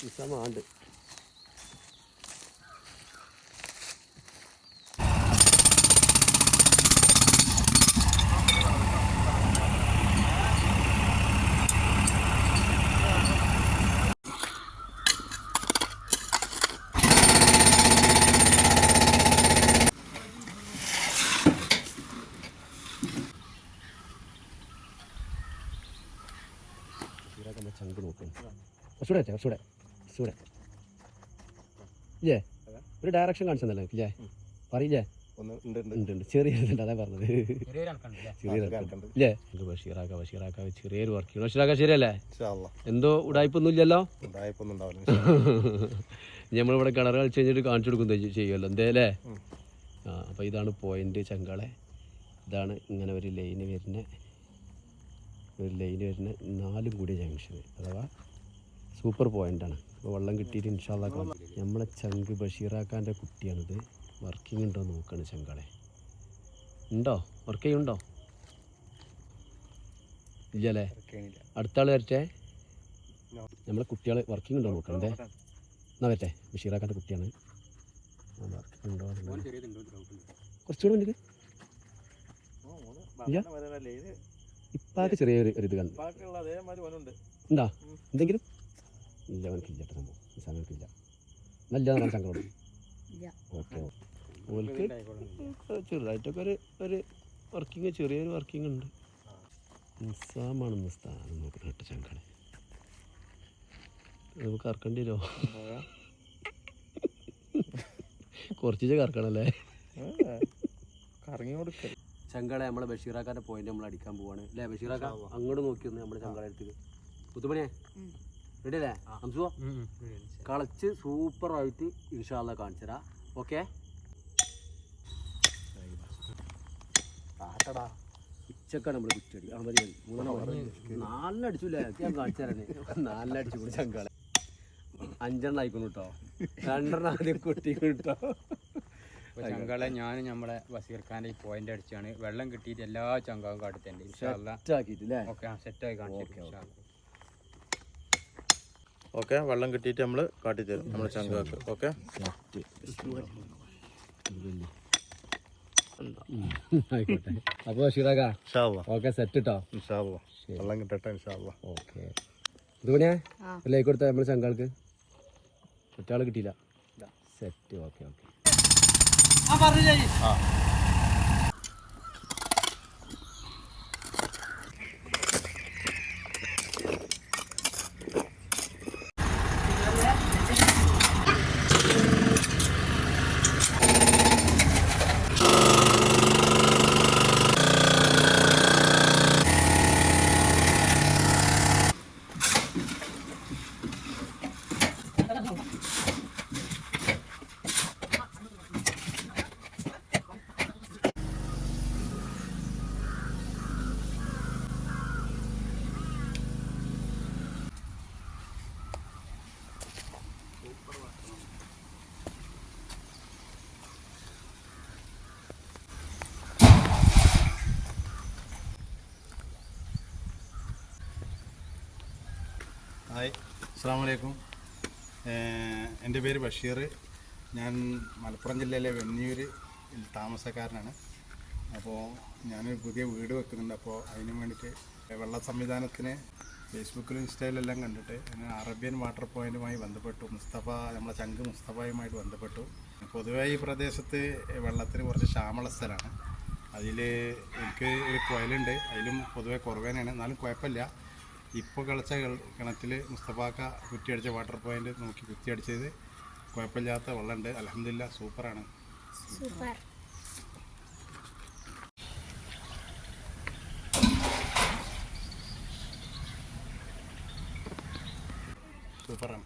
നിസാമുണ്ട്. ചങ്ക് നോക്കുന്നു. കുറച്ചുകൂടെ ഇല്ലേ, ഒരു ഡയറക്ഷൻ കാണിച്ചെന്നല്ലേ ഇല്ലേ, പറയില്ലേ? ഉണ്ട് ചെറിയതുണ്ട്, അതാ പറഞ്ഞത്. ഇല്ലേ ബഷീറാക്ക ചെറിയൊരു വർക്ക്. ബഷീറാക്ക ശരിയല്ലേ? എന്തോ ഉടായ്പൊന്നും ഇല്ലല്ലോ. നമ്മളിവിടെ കിണർ കളിച്ച് കഴിഞ്ഞിട്ട് കാണിച്ചു കൊടുക്കുന്നത് ചെയ്യുമല്ലോ എന്തേ അല്ലേ? ആ, അപ്പോൾ ഇതാണ് പോയിന്റ് ചങ്കളെ. ഇതാണ് ഇങ്ങനെ ഒരു ലൈന് വരുന്ന 4 കൂടിയ ജംഗ്ഷൻ, അഥവാ സൂപ്പർ പോയിൻ്റാണ്. അപ്പോൾ വെള്ളം കിട്ടിയിട്ട് ഇൻഷാല്ലാ നമ്മളെ ചങ്ക് ബഷീറാക്കാൻ്റെ കുട്ടിയാണിത്. വർക്കിംഗ് ഉണ്ടോ നോക്കുകയാണ് ചങ്കളെ. ഉണ്ടോ, വർക്ക് ചെയ്യുന്നുണ്ടോ? ഇല്ലല്ലേ? അടുത്ത ആൾ വരട്ടെ. നമ്മളെ കുട്ടികൾ വർക്കിംഗ് ഉണ്ടോ നോക്കണം. എന്തേ എന്നാ വരട്ടെ. ബഷീറാക്കാൻ്റെ കുട്ടിയാണ്. വർക്കിംഗ് ഉണ്ടോ കുറച്ചുകൂടെ മുന്നിൽ ഇല്ല. ഇപ്പാക്ക് ചെറിയൊരു ഇത് കണ്ടു ഉണ്ടാ എന്തെങ്കിലും ഇല്ല. അവനക്കില്ല സംഭവം, നിസാമനക്കില്ല. നല്ല ചങ്കോട്. ഓക്കെ, ഓൾക്ക് ചെറുതായിട്ടൊക്കെ ഒരു വർക്കിംഗ്, ചെറിയൊരു വർക്കിംഗ് ഉണ്ട്. നിസാമാണെന്ന് സ്ഥാനം നോക്കണം കേട്ടോ ചങ്കാണ്. നമുക്ക് കറക്കേണ്ടി വരുമോ? കുറച്ച് കറക്കണല്ലേ? കറങ്ങി കൊടുക്ക. ചങ്കളെ നമ്മളെ ബഷീറാക്കാൻ്റെ പോയിന്റ് നമ്മൾ അടിക്കാൻ പോവാണ് അല്ലേ? ബഷീറാക്ക അങ്ങോട്ട് നോക്കിയൊന്ന് നമ്മുടെ ചങ്കളെ എടുത്തിട്ട്. പുത്തുമണിയെ റെഡി അല്ലേ? ഹംസുവോ കളച്ച് സൂപ്പറായിട്ട് ഇൻഷാല്ലാ കാണിച്ചു തരാം. ഓക്കെ, ആട്ടടാ. ഉച്ചക്കാണ് നമ്മൾ കുറ്റടി. ആ മതി 4 അടിച്ചില്ലേ? ഞാൻ കാണിച്ചു തരാനേ. 4 അടിച്ചു കൂടി ചങ്കളെ. 5 ആയിക്കോളൂ കേട്ടോ. 2 ആദ്യം കൊട്ടിക്കും കേട്ടോ. ചങ്കളെ ഞാനും നമ്മളെ ബഷീർ ഖാൻ്റെ ഈ പോയിന്റ് അടിച്ചാണ്. വെള്ളം കിട്ടിയിട്ട് എല്ലാ ചങ്കാവും കാട്ടിത്തന്നെ. സെറ്റാക്കി കാണിച്ചു. ഓക്കെ, വെള്ളം കിട്ടിയിട്ട് നമ്മൾ കാട്ടിത്തരും നമ്മുടെ ചങ്കാക്ക്. ഓക്കെ, ആയിക്കോട്ടെ. അപ്പോൾ ബഷീറാക്ക ഓക്കെ സെറ്റ് കേട്ടോ. വെള്ളം കിട്ടട്ടെ. ഓക്കെ, ഇതുകൊണ്ടേ ലൈക്ക് കൊടുത്ത നമ്മുടെ ചങ്കാൾക്ക് ഒറ്റാൾ കിട്ടിയില്ല. സെറ്റ്. Okay okay. ഹായ്, അസ്സാം വലൈക്കും. എൻ്റെ പേര് ബഷീർ. ഞാൻ മലപ്പുറം ജില്ലയിലെ വെന്നിയൂർ താമസക്കാരനാണ്. അപ്പോൾ ഞാനൊരു പുതിയ വീട് വെക്കുന്നുണ്ട്. അപ്പോൾ അതിന് വേണ്ടിയിട്ട് വെള്ള സംവിധാനത്തിന് ഫേസ്ബുക്കിലും ഇൻസ്റ്റയിലെല്ലാം കണ്ടിട്ട് ഞാൻ അറേബ്യൻ വാട്ടർ പോയിൻറ്റുമായി ബന്ധപ്പെട്ടു. നമ്മളെ ചങ്ക് മുസ്തഫയുമായിട്ട് ബന്ധപ്പെട്ടു. പൊതുവേ ഈ പ്രദേശത്ത് വെള്ളത്തിന് കുറച്ച് ക്ഷാമമുള്ള സ്ഥലമാണ്. അതിൽ എനിക്ക് ഒരു കുഴലുണ്ട്, അതിലും പൊതുവെ കുറവേനാണ്. എന്നാലും കുഴപ്പമില്ല. ഇപ്പോൾ കളിച്ച കിണറ്റിൽ മുസ്തഫാക്ക കുറ്റിയടിച്ച വാട്ടർ പോയിന്റ് നോക്കി കുറ്റിയടിച്ചത് കുഴപ്പമില്ലാത്ത വെള്ളമുണ്ട്. അൽഹംദുലില്ലാ, സൂപ്പറാണ്. സൂപ്പറാണ്.